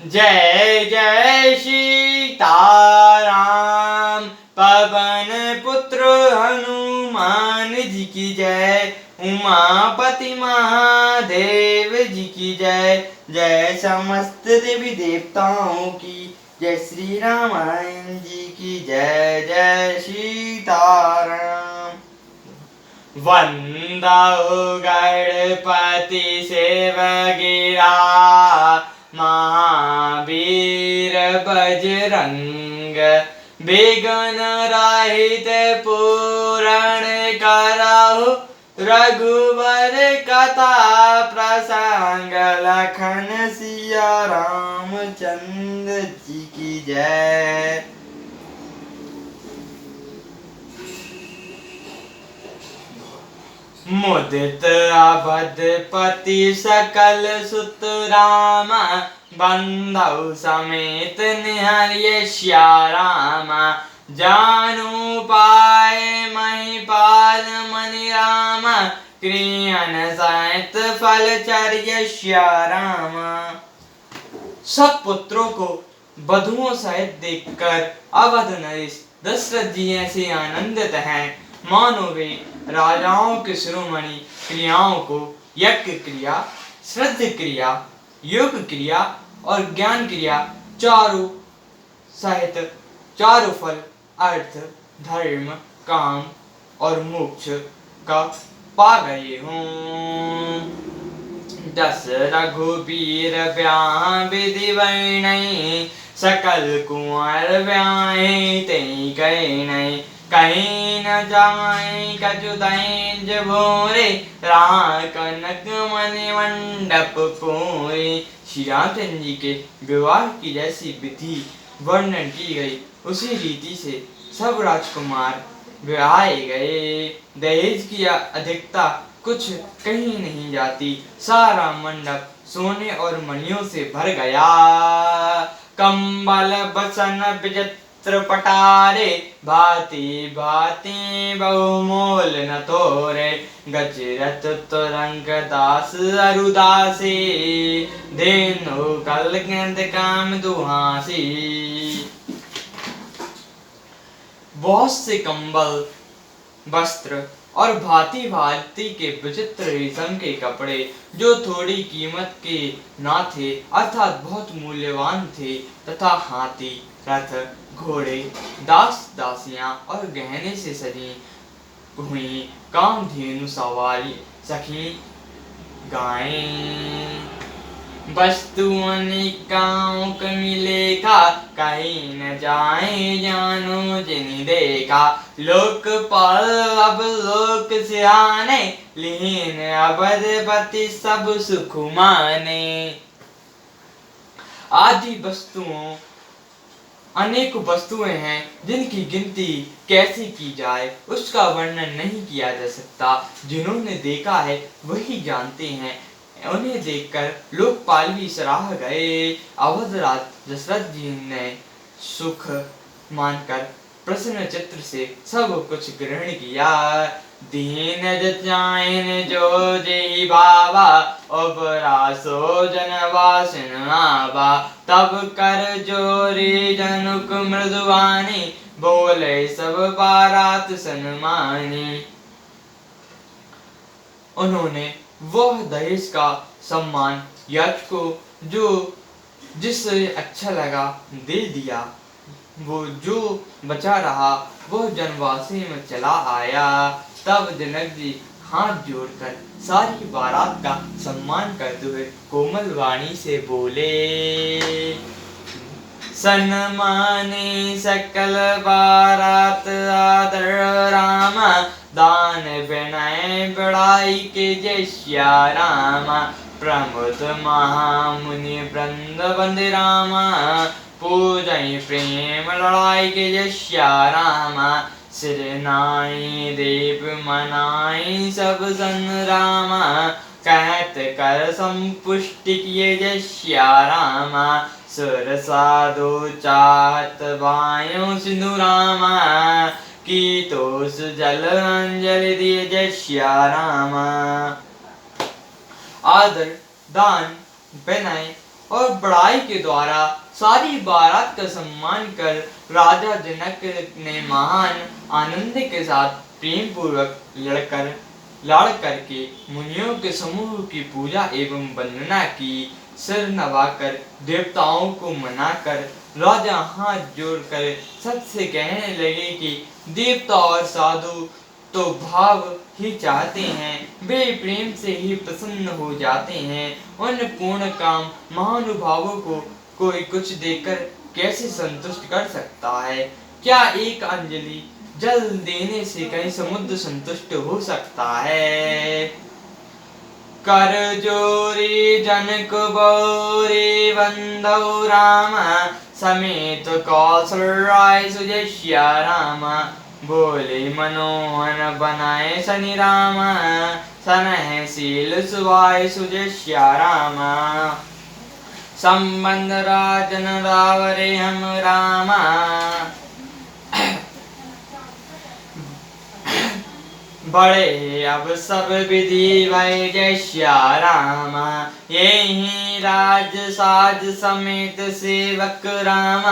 जय जय सीताराम। पवन पुत्र हनुमान जी की जय। उमापति महादेव जी की जय। जय समस्त देवी देवताओं की जय। श्री रामायण जी की जय। जय सीताराम। वंदो गणपति सेवगिरा महावीर बजरंग। विघ्न रहित पूरण करहु रघुवर कथा प्रसंग। लखन सिया रामचंद्र जी की जय। मुदित अवधपति सकल सुत राम। बंधु समेत निहरिय श्याम। जानु पाए महिपाल मनि राम। क्रियन सहित फल चर्य श्याम। सब पुत्रों को बधुओं सहित देखकर अवध नरेश दशरथ जी ऐसे आनंदित हैं मानो वे राजाओं के शिरोमणि क्रियाओं को यज्ञ क्रिया, श्रद्ध क्रिया, योग क्रिया और ज्ञान क्रिया चारों सहित चारों फल अर्थ, धर्म, काम और मोक्ष का पा गए हों। दस रघुबीर ब्याह विधि वर्णय। सकल कुंवर ब्याहे तई कई। कहीं न जाए कछुदैज भोरे। राह कनक मणि मंडप पूरे। श्री रामचंद्र जी के विवाह की जैसी विधि वर्णन की गई उसी रीति से सब राजकुमार ब्याहे गए। दहेज की अधिकता कुछ कहीं नहीं जाती। सारा मंडप सोने और मणियों से भर गया। कंबल बसन विचित्र पटारे। भांति भांति बहुमोल न तोरे। गजरत तुरंग दास अरुदासी। धेनु कलगंध काम दुहासी। बहुत से कंबल, वस्त्र और भांति भांति के विचित्र रेशम के कपड़े जो थोड़ी कीमत के ना थे अर्थात बहुत मूल्यवान थे तथा हाथी, रथ, घोड़े, दास दासियां और गहने से सजी हुई कामधेनु सवारी सखी गायें। वस्तु अनेकाओं मिलेगा। कहीं न जाए जानो जिनि देखा। लोकपाल अब लोक सियाने। लीन अवधपति सब सुख माने। आदि वस्तुओं अनेक वस्तुएं हैं जिनकी गिनती कैसे की जाए उसका वर्णन नहीं किया जा सकता। जिन्होंने देखा है वही जानते हैं। उन्हें देखकर लोकपाल भी सराह गए। अवधराज दशरथ जी ने सुख मानकर प्रसन्न चित्र से सब कुछ ग्रहण किया। दीन जचाइन जो जेहि बाबा। उपरासो जनवासिन आवा। तब कर जोरी जनुक मृदुवानी। बोले सब बारात सन्मानी। उन्होंने वह दहेज का सम्मान याचको जो जिससे अच्छा लगा दे दिया। वो जो बचा रहा वह जनवासी में चला आया। तब जनक जी हाथ जोड़कर सारी बारात का सम्मान करते हुए कोमल वाणी से बोले। सन्माने सकल बारात आदर राम। दान विनय बड़ाई के जय श्या राम। प्रमुद महामुनि वृंद बंदे राम। पूजय प्रेम लड़ाई के जय श्या राम। सिर नाई देव मनाई सब सन राम। कहत कर संपुष्टि किए जय श्या राम। सुर साधु चाहत वायु सिंधु राम। की तोस जल अंजलि दिए जय श्या राम। आदर, दान, विनय और बड़ाई के द्वारा सारी बारात का सम्मान कर राजा जनक ने महान आनंद के साथ प्रेम पूर्वक लाड़ करके मुनियों के समूह की पूजा एवं वंदना की। सिर नवाकर देवताओं को मनाकर राजा हाथ जोड़कर सबसे कहने लगे कि देवता और साधु तो भाव ही चाहते हैं, वे प्रेम से ही प्रसन्न हो जाते हैं। उन पूर्ण काम महानुभावों को कोई कुछ देकर कैसे संतुष्ट कर सकता है? क्या एक अंजलि जल देने से कहीं समुद्र संतुष्ट हो सकता है? कर जोरी जनक बौरी बंदौ राम समेत कौशल सुजस्या राम। बोले मनोहर बनाए शनि राम सनहशील सुवाय सुजस्या राम। संबंध राजन रावरे हम रामा बड़े अब सब विधि भय जय राम। यही राज साज समेत सेवक राम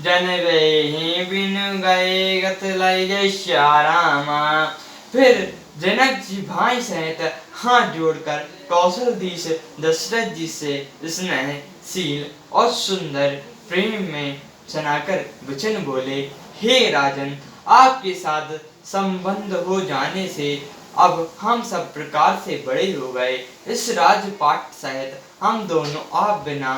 जन वे ही बिन गए गत लय जय राम। फिर जनक जी भाई सहित हाथ जोड़कर कौशलधीश दशरथ जी से स्नेहशील और सुंदर प्रेम में सुनाकर वचन बोले, हे राजन, आपके साथ संबंध हो जाने से अब हम सब प्रकार से बड़े हो गए। इस राजपाट सहित हम दोनों आप बिना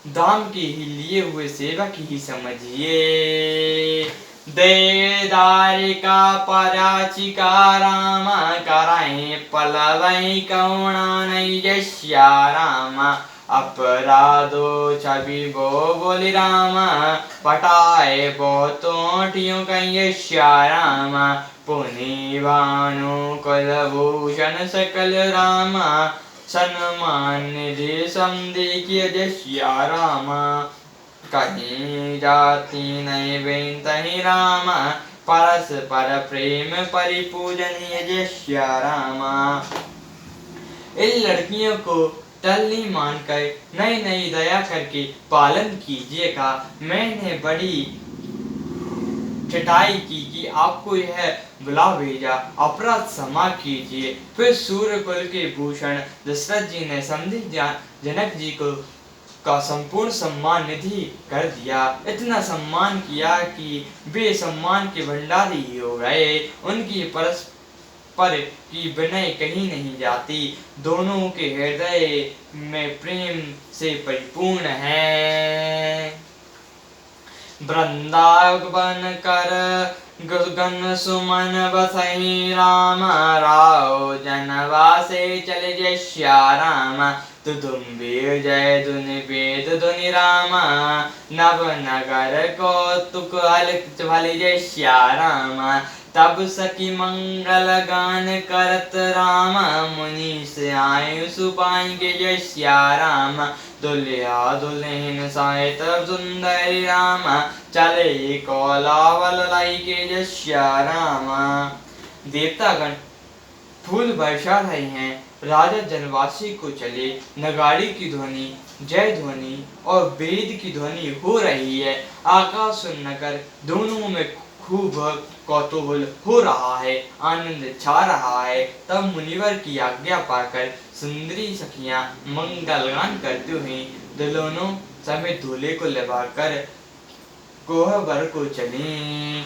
दाम के ही लिए हुए सेवक ही समझिए। देदारिका पराचिका राम कराए पलवई कौणानई जस्या राम। अपराधो छवि वो बोली राम पटाए बहुतोटियों कयस्या राम। पुनिवानु कुलभूषण सकल राम सन्मान निधि समदेखिय जस्या राम। कहीं जाति नहीं बेंतहि राम परस्पर प्रेम परिपूजनीय जस्या राम। इन लड़कियों को टल्ली मानकर नई नई दया करके पालन कीजिएगा। मैंने बड़ी चटाई की कि आपको यह बुला भेजा, अपराध क्षमा कीजिए। फिर सूर्यकुल के भूषण दशरथ जी ने समझी जनक जी को का संपूर्ण सम्मान निधि कर दिया। इतना सम्मान किया कि वे सम्मान के भंडारी ही हो गए। उनकी परस्पर की विनय कहीं नहीं जाती। दोनों के हृदय में प्रेम से परिपूर्ण है। वृंदावन कर गगन सुमन बसहि राम राव जनवासे चले जस्या राम। तुदुम्बीर जय धुनि वेद धुनि राम नव नगर को तुक हलित भले जस्या राम। तब सखी मंगल गान करत राम मुनि से आयु सुपाएंगे जस्या राम। दुल्हा दुल्हन सहित सुंदरी राम चले कोलावल लाई के जस्या राम। देवतागण फूल बरसा रहे हैं। राजा जनवासी को चले नगाड़ी की ध्वनि, जय ध्वनि और वेद की ध्वनि हो रही है। आकाश और नगर दोनों में खूब कौतूहल हो रहा है, आनंद छा रहा है। तब मुनिवर की आज्ञा पाकर सुंदरी सखियां मंगलगान करते हुए दुल्हनों समेत दूल्हे को लेवाकर कोहबर को चली।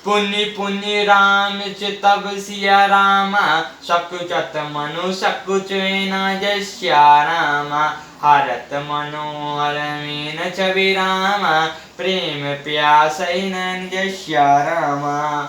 पुण्य पुण्य राम चितब सिया रामा सकुचत मनु सकुच न जस्या रामा। हरत मनोहर मीन छवि रामा प्रेम प्यास नैन जस्या रामा।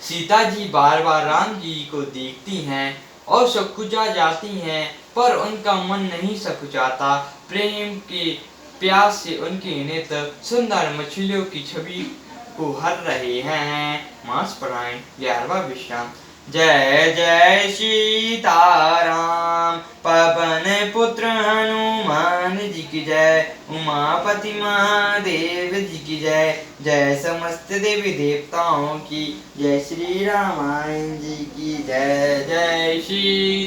सीता जी बार बार राम जी को देखती हैं और सकुचा जाती हैं, पर उनका मन नहीं सकुचाता। प्रेम के प्यास से उनके नेत्र सुंदर मछलियों की छवि को हर रहे हैं। मास परायण 11वां विश्राम। जय जय सीताराम पवन पुत्र हनुमान जी की जय। उमापति महादेव जी की जय। जय समस्त देवी देवताओं की जय। श्री रामायण जी की जय। जय सीताराम।